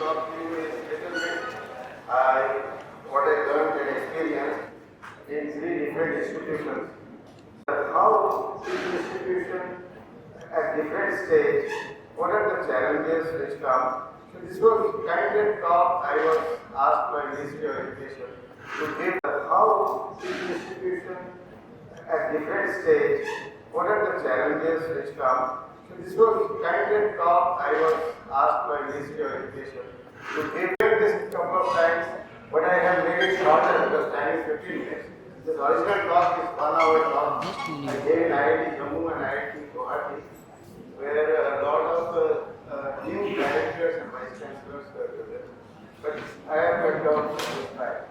talk to you is little bit what I learned and experienced in 3 different institutions. How each institution at different stage, what are the challenges which come? So this was kind of talk I was asked by Ministry of Education to give how each institution at different stage, what are the challenges which come? So this was kind of talk I was asked by Ministry of Education to give this couple of times, but I have made it shorter because time is 15 minutes. The original talk is 1 hour talk. I gave in IIT Kanpur and IIT Guwahati, where a lot of new directors and vice chancellors were there. But I have cut down this slide.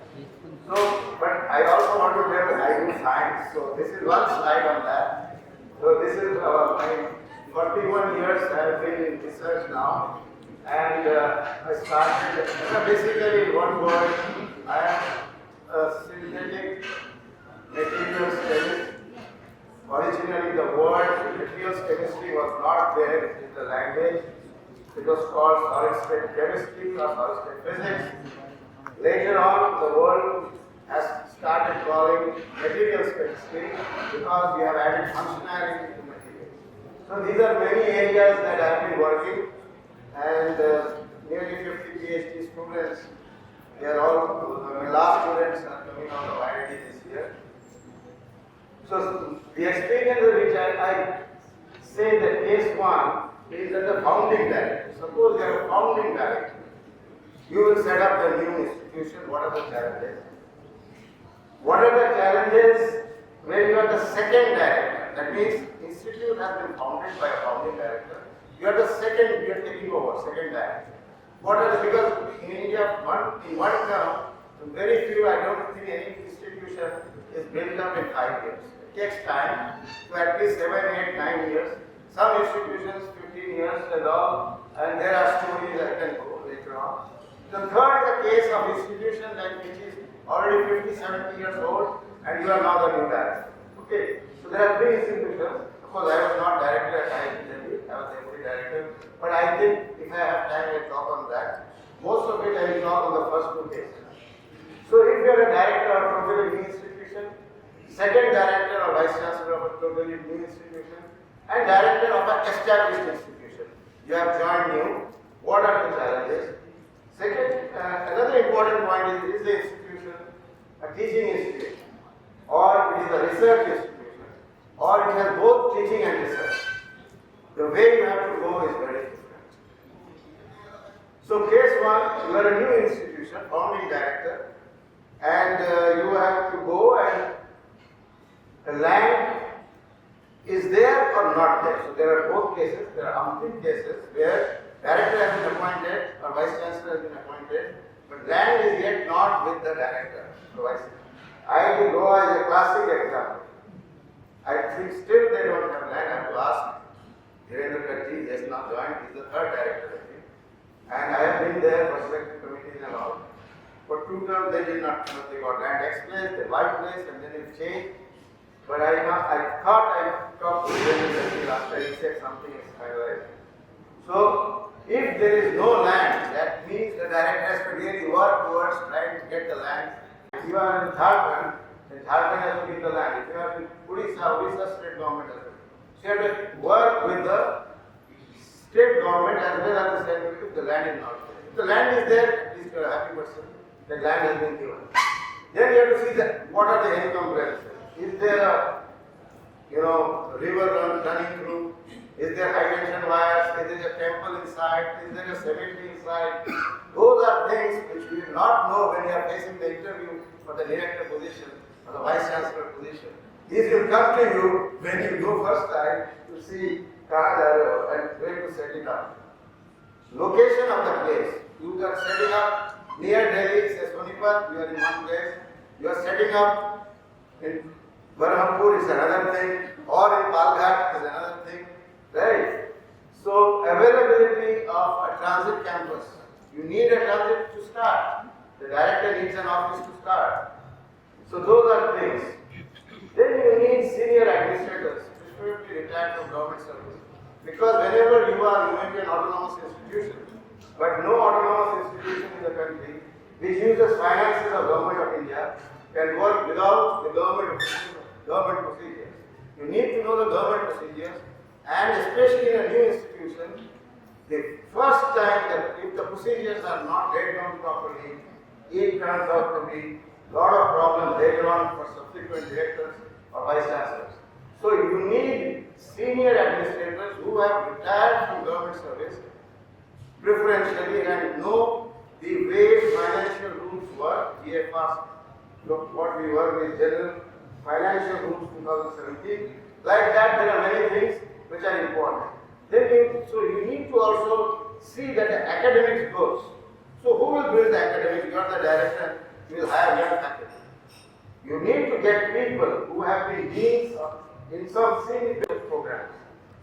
So, but I also want to tell that I do science. So this is one slide on that. So this is my 41 years I have been in research now, and I started basically in one word. I am a synthetic materials chemist. Originally, the word materials chemistry was not there in the language. It was called solid state chemistry or solid state physics. Later on, the world has started calling materials chemistry because we have added functionality to materials. So these are many areas that I have been working, and nearly 50 PhD students. They are all my last students are coming out of IIT this year. So the experience which I say that case 1 is that the founding director. Suppose you are a founding director. You will set up the new institution. What are the challenges? What are the challenges when you are the second director? That means institute has been founded by a founding director. You are the second, you are taking over, second director. What are the, because in India, in one term, very few, I don't think any institution is built up in 5 years. It takes time, to at least 7, 8, 9 years. Some institutions, 15 years and all, and there are stories I can go later on. The third is the case of institution like which is already 50, 70 years old, and you are now the new director. Okay, so there are 3 institutions. Of course, I was not director at IIT Delhi, I was deputy director, but I think if I have time, I will talk on that. Most of it I will talk on the first 2 cases. So if you are a director of a totally new institution, second director or vice chancellor of a totally new institution, and director of an established institution, you have joined new, what are the challenges? Second, another important point is the institution a teaching institution, or it is a research institution, or it has both teaching and research. The way you have to go is very different. So case 1, you are a new institution, founding director, and you have to go and the land is there or not there. So there are both cases, there are umpteen cases where director has been appointed or vice chancellor has been appointed, but land is yet not with the director or vice chancellor. IIT Goa is a classic example. I think still they don't have land. I have to ask Dhirendra Kaji, he has not joined, he is the 3rd director I think. And I have been there for selective committees and all. For 2 terms they did not, they got land X place, the Y place, and then it changed. But I thought I talked to Dhirendra last time, he said something is finalized. So if there is no land, that means the director has to really work towards trying to get the land. If you are in Jharkhand, then Jharkhand has to give the land. If you are in Odisha state government has to. So you have to work with the state government as well as the state if the land is not there. If the land is there, at least you are a happy person, the land has been given. Then you have to see that what are the encumbrances. Is there a river running through? Is there high tension wires? Is there a temple inside? Is there a cemetery inside? Those are things which you will not know when you are facing the interview for the director position or the vice chancellor position. These will come to you when you go first time to see Kahan and where to set it up. Location of the place. You are setting up near Delhi, say Sonipat, you are in one place. You are setting up in Berhampur is another thing, or in Palghat is another thing, right? So availability of a transit campus. You need a transit to start. The director needs an office to start. So those are things. Then you need senior administrators, preferably retired from government service. Because whenever you are, you may be an autonomous institution, but no autonomous which uses finances of Government of India, can work without the government procedures. You need to know the government procedures, and especially in a new institution, the first time that if the procedures are not laid down properly, it turns out to be a lot of problems later on for subsequent directors or vice chancellors. So you need senior administrators who have retired from government service preferentially and know the way financial rules work. GFRs, what we work with General Financial Rules 2017. Like that, there are many things which are important. So you need to also see that the academics goes. So who will build the academics? You are the director, you will hire young faculty. You need to get people who have been deans in some senior programs.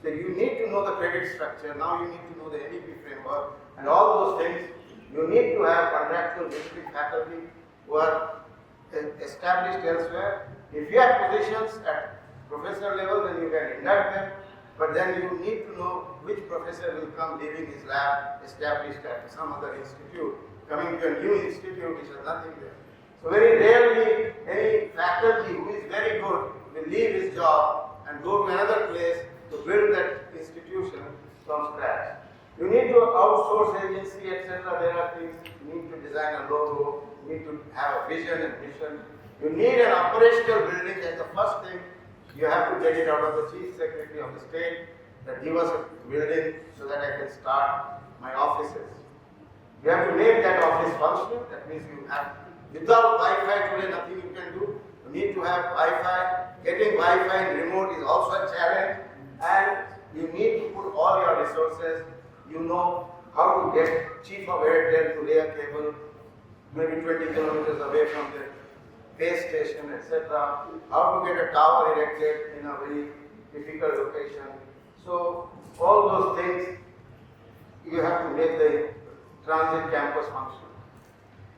So you need to know the credit structure, now you need to know the NEP framework and all those things. You need to have contractual district faculty who are established elsewhere. If you have positions at professor level, then you can induct them, but then you need to know which professor will come leaving his lab established at some other institute, coming to a new institute which has nothing there. So very rarely any faculty who is very good will leave his job and go to another place to build that institution from scratch. You need to outsource agency, etc. There are things. You need to design a logo. You need to have a vision and mission. You need an operational building as the first thing. You have to get it out of the Chief Secretary of the state that give us a building so that I can start my offices. You have to make that office functional. That means you have, without Wi-Fi today, nothing you can do. You need to have Wi-Fi. Getting Wi-Fi in remote is also a challenge. And you need to put all your resources. You know how to get chief of Airtel to lay a cable maybe 20 kilometers away from the base station, etc. How to get a tower erected in a very difficult location. So all those things, you have to make the transit campus function.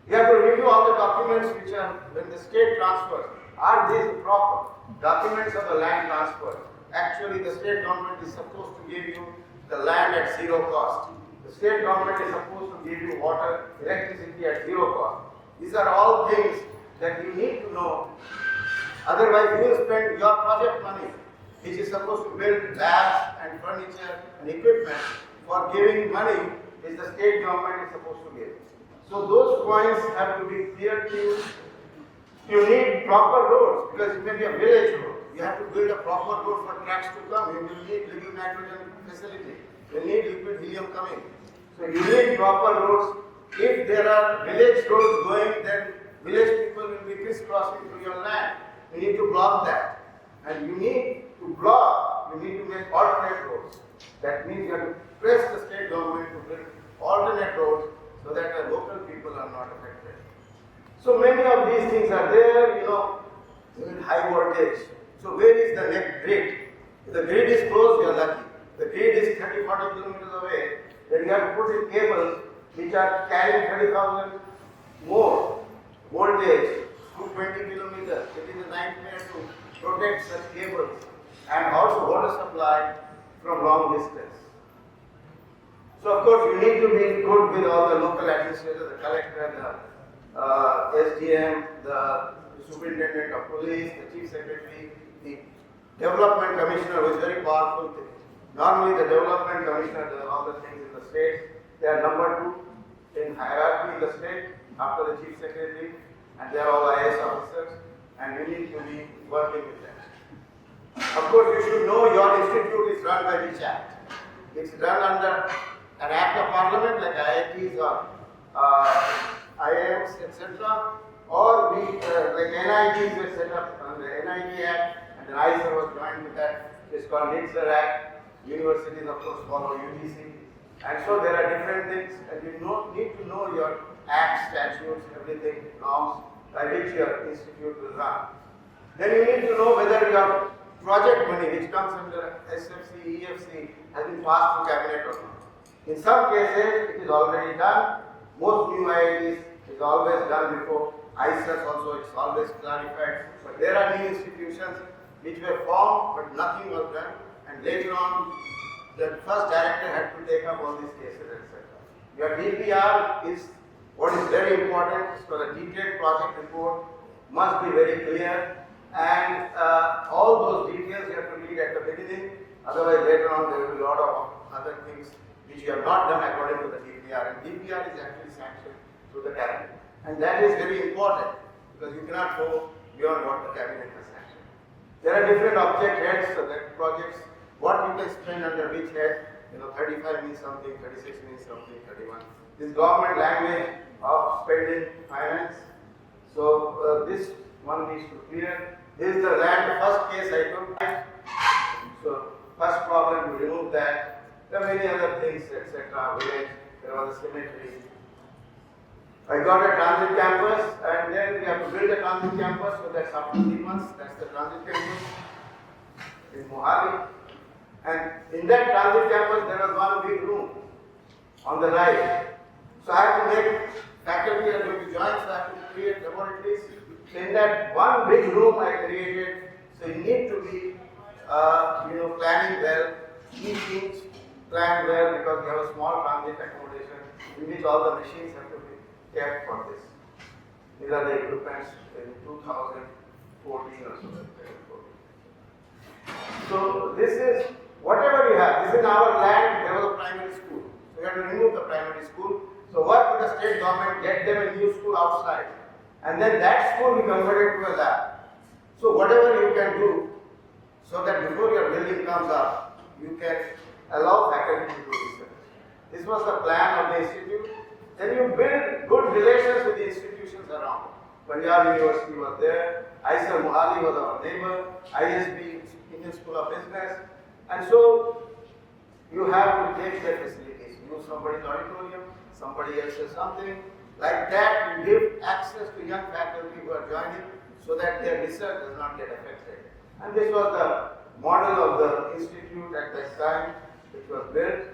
You have to review all the documents which are, when the state transfers, are these proper? Documents of the land transfer. Actually, the state government is supposed to give you the land at zero cost. The state government is supposed to give you water, electricity at zero cost. These are all things that you need to know. Otherwise, you will spend your project money, which is supposed to build labs and furniture and equipment, for giving money which the state government is supposed to give. So those points have to be clear to you. You need proper roads, because it may be a village road. You have to build a proper road for trucks to come. You will need liquid nitrogen facility. You need liquid helium coming. So you need proper roads. If there are village roads going, then village people will be crisscrossing through your land. You need to block that. And you need to block, you need to make alternate roads. That means you have to press the state government to build alternate roads so that the local people are not affected. So many of these things are there, you need high voltage. So where is the next grid? If the grid is close, you are lucky. The grid is 30-40 kilometers away, then you have to put in cables which are carrying 30,000 more voltage to 20 kilometers. It is a nightmare to protect such cables, and also water supply from long distance. So of course you need to be good with all the local administrators, the collector, the SDM, the superintendent of police, the chief secretary, the development commissioner, who is very powerful. Normally the development commissioner does all the things in the state. They are number 2 in hierarchy in the state after the chief secretary, and they are all IAS officers, and you need to be working with them. Of course, you should know your institute is run by which act. It's run under an act of parliament like IITs or IIMs, etc. Or like NITs were set up under the NIT Act, and then IISER was joined with that. It's called INSA Act. Universities, of course, follow UGC. And so there are different things, and you need to know your acts, statutes, everything, norms by which your institute will run. Then you need to know whether your project money, which comes under SFC, EFC, has been passed through cabinet or not. In some cases, it is already done. Most new IITs is always done before. IISERs also, it's always clarified. But there are new institutions which were formed, but nothing was done. And later on, the first director had to take up all these cases, etc. Your DPR is what What is very important is for the detailed project report must be very clear, and all those details you have to read at the beginning. Otherwise, later on there will be a lot of other things which you have not done according to the DPR, and DPR is actually sanctioned through the cabinet, and that is very important because you cannot go beyond what the cabinet has sanctioned. There are different object heads, so that projects, what you can spend under which head. 35 means something, 36 means something, 31. This government language of spending finance. So this one needs to clear. This is the land, the first case I took. So first problem, we remove that. There are many other things, etc. Village, there was a cemetery. I got a transit campus, and then we have to build a transit campus, so that's after 3 months. That's the transit campus in Mohali. And in that transit campus, there was one big room on the right. So I have to make faculty are going to join, so I have to create laboratories. So in that one big room I created, so you need to be, planning well, each inch planned well, because you have a small transit accommodation in which all the machines have to be kept for this. These are the equipments in 2014 or so. So this is whatever you have. This is our land. There was a primary school. So we have to remove the primary school. So work with the state government, get them a new school outside, and then that school we converted to a lab. So whatever you can do, so that before your building comes up, you can allow faculty to do research. This was the plan of the institute. Then you build good relations with the institutions around. Punjab University was there, IISER Mohali was our neighbor, ISB, Indian School of Business, and so you have to take their facilities. Use somebody's auditorium, somebody else says something. Like that, you give access to young faculty who are joining so that their research does not get affected. And this was the model of the institute at that time, which was built.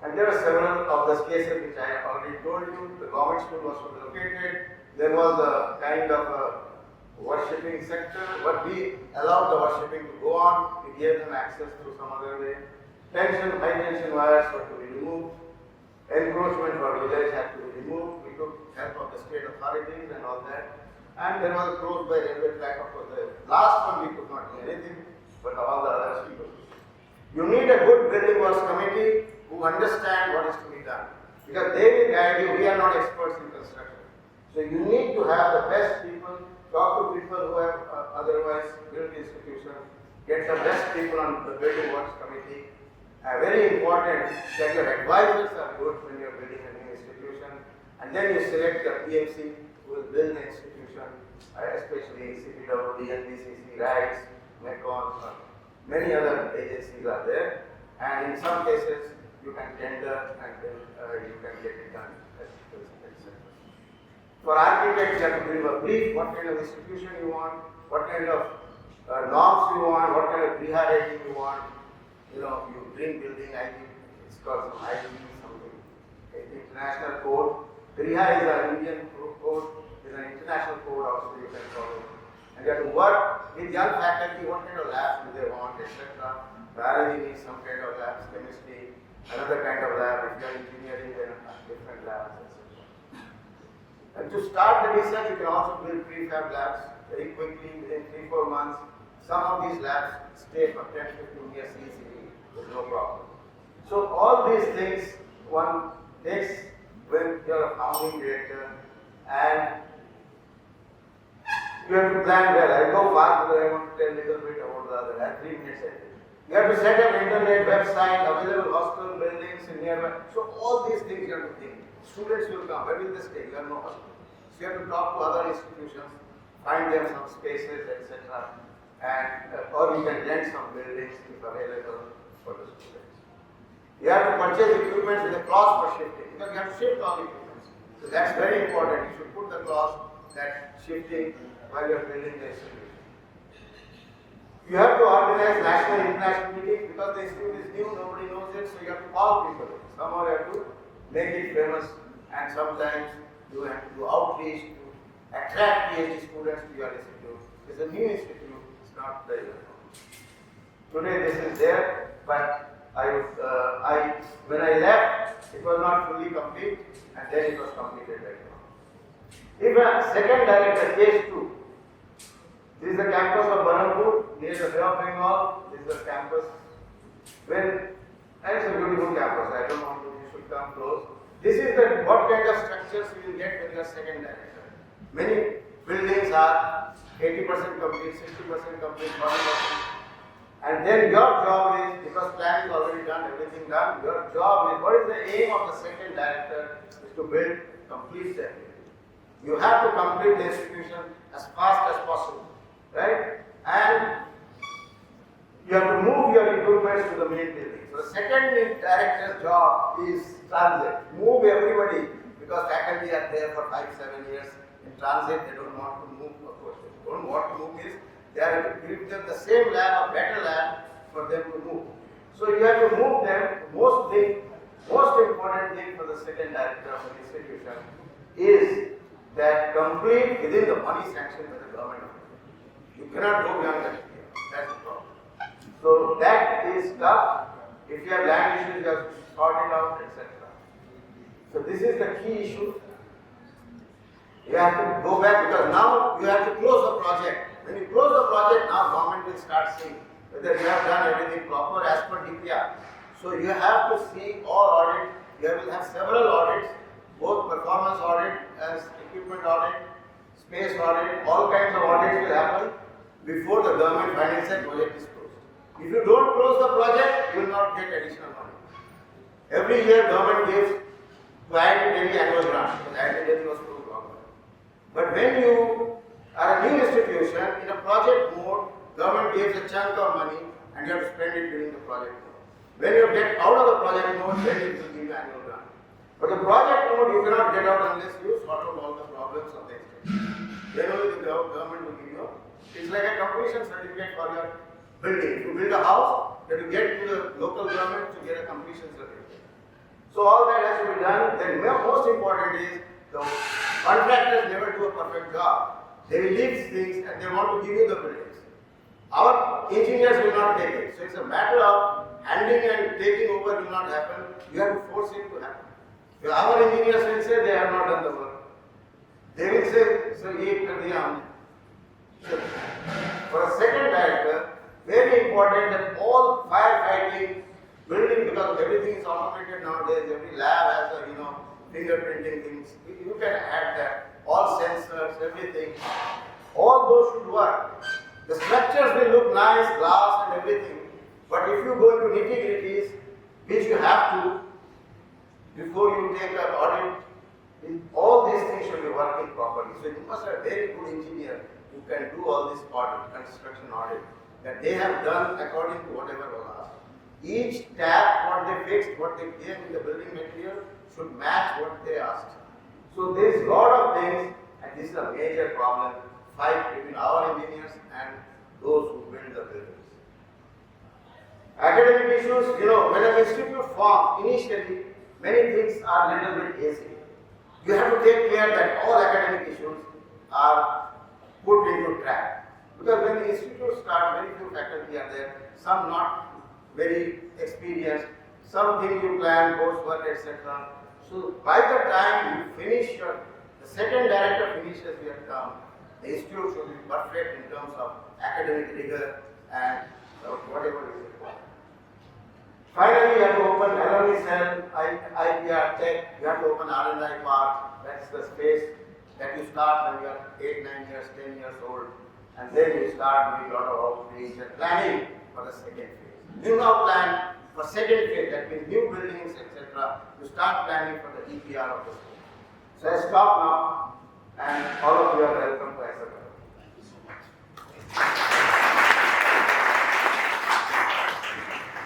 And there are several of the cases which I have already told you. The government school was located. There was a kind of a worshipping sector, but we allowed the worshipping to go on. We gave them access to some other way. High tension wires were to be removed. Encroachment for village had to be removed. We took help of the state authorities and all that. And there was a close by railway track of the last one. We could not do anything, but all the others we could. You need a good building works committee who understand what is to be done, because they will guide you. We are not experts in construction, so you need to have the best people. Talk to people who have otherwise built institutions. Get the best people on the building works committee. Very important that your advisors are good when you are building a new institution, and then you select the PMC who will build the institution, especially CPWD, NBCC, RITES, MECON, many other agencies are there, and in some cases you can tender and then you can get it done. For architects, you have to give a brief, what kind of institution you want, what kind of norms you want, what kind of Griha rating you want. You green building, I think it's called some IT, something, international code. Griha is an Indian code, is an international code also you can follow. And you have to work with young faculty, what kind of labs do they want, etc. Biology needs some kind of labs, chemistry, another kind of lab. If you are engineering, then different labs, etc. And to start the research, you can also build prefab labs very quickly, within 3-4 months. Some of these labs stay for 10-15 years easily, with no problem. So all these things one takes when you are a founding director, and you have to plan well. I go far, but I want to tell a little bit about the other. I have 3 minutes. You have to set up internet, website, available hospital buildings in nearby. So all these things you have to think. Students will come. Where will they stay? You have no hospital. So you have to talk to other institutions, find them some spaces, etc. And or you can rent some buildings if available for the students. You have to purchase equipment with a clause for shifting, because you have to shift all equipment. So that's very important. You should put the clause that shifting while you are building the institution. You have to organize national and international meetings, because the institute is new, nobody knows it, so you have to call people. Somehow you have to make it famous, and sometimes you have to do outreach to attract PhD students to your institute. It's a new institute, it's not the today this is there, but When I left, it was not fully complete, and then it was completed right now. If a second director, case 2, this is the campus of Berhampur, near the Bay of Bengal, this is the campus. And it's a beautiful campus, I don't want to, you should come close. This is what kind of structures you will get when you are second director. Many buildings are 80% complete, 60% complete, 40%. And then your job is, because plan is already done, everything done, your job is, what is the aim of the second director? Is to build complete the You have to complete the institution as fast as possible, right? And you have to move your equipment to the main building. So the second director's job is transit. Move everybody, because faculty are there for 5-7 years in transit. They don't want to move. Of course, they don't want to move. They are to give them the same lab or better lab for them to move. So you have to move them. Most important thing for the second director of an institution is that complete within the money sanctioned by the government of India. You cannot go beyond that. That's the problem. So that is tough. If you have land issues, you have to sort it out, etc. So this is the key issue. You have to go back, because now you have to close the project. When you close the project, now government will start seeing whether you have done everything proper as per DPR. So you have to see all audits. You will have several audits, both performance audit as equipment audit, space audit, all kinds of audits will happen before the government finally said project is closed. If you don't close the project, you will not get additional money. Every year government gives to IIT Delhi annual grant, because IIT Delhi was closed long ago. But when you are a new institution, in a project mode, government gives a chunk of money and you have to spend it during the project mode. When you get out of the project mode, then it will give you annual grant. But the project mode, you cannot get out unless you sort out all the problems of the institution. Then only the government will give you. It's like a completion certificate for your building. If you build a house, you have to get to the local government to get a completion certificate. So all that has to be done. Then most important is the contractors never do a perfect job. They will leave things and they want to give you the buildings. Our engineers will not take it. So it's a matter of handing and taking over will not happen. You have to force it to happen. If our engineers will say they have not done the work. They will say, sir, ye kar diya humne. For a second director, very important that all firefighting, building, because everything is automated nowadays, every lab has a, fingerprinting things. You can add that. All sensors, everything, all those should work. The structures will look nice, glass and everything, but if you go into nitty-gritties, which you have to, before you take an audit, all these things should be working properly. So you must have a very good engineer who can do all this audit, construction audit, that they have done according to whatever was asked. Each tap, what they fixed, what they gave in the building material, should match what they asked. So there is a lot of things, and this is a major problem, fight between our engineers and those who build the buildings. Academic issues, when an institute forms, initially, many things are a little bit hazy. You have to take care that all academic issues are put into track. Because when the institute starts, very few faculty are there, some not very experienced, some things you plan, coursework, etc. So by the time you finish the second director finishes your term, the institute should be perfect in terms of academic rigor and whatever is required. Finally, you have to open alumni cell, IPR tech, you have to open R&I park, that's the space that you start when you are 8, 9 years, 10 years old, and then you start doing a lot of outreach and planning for the second phase. You now plan for second phase, that means new buildings, etc. You start planning for the DPR of the school. So I stop now, and all of you are welcome.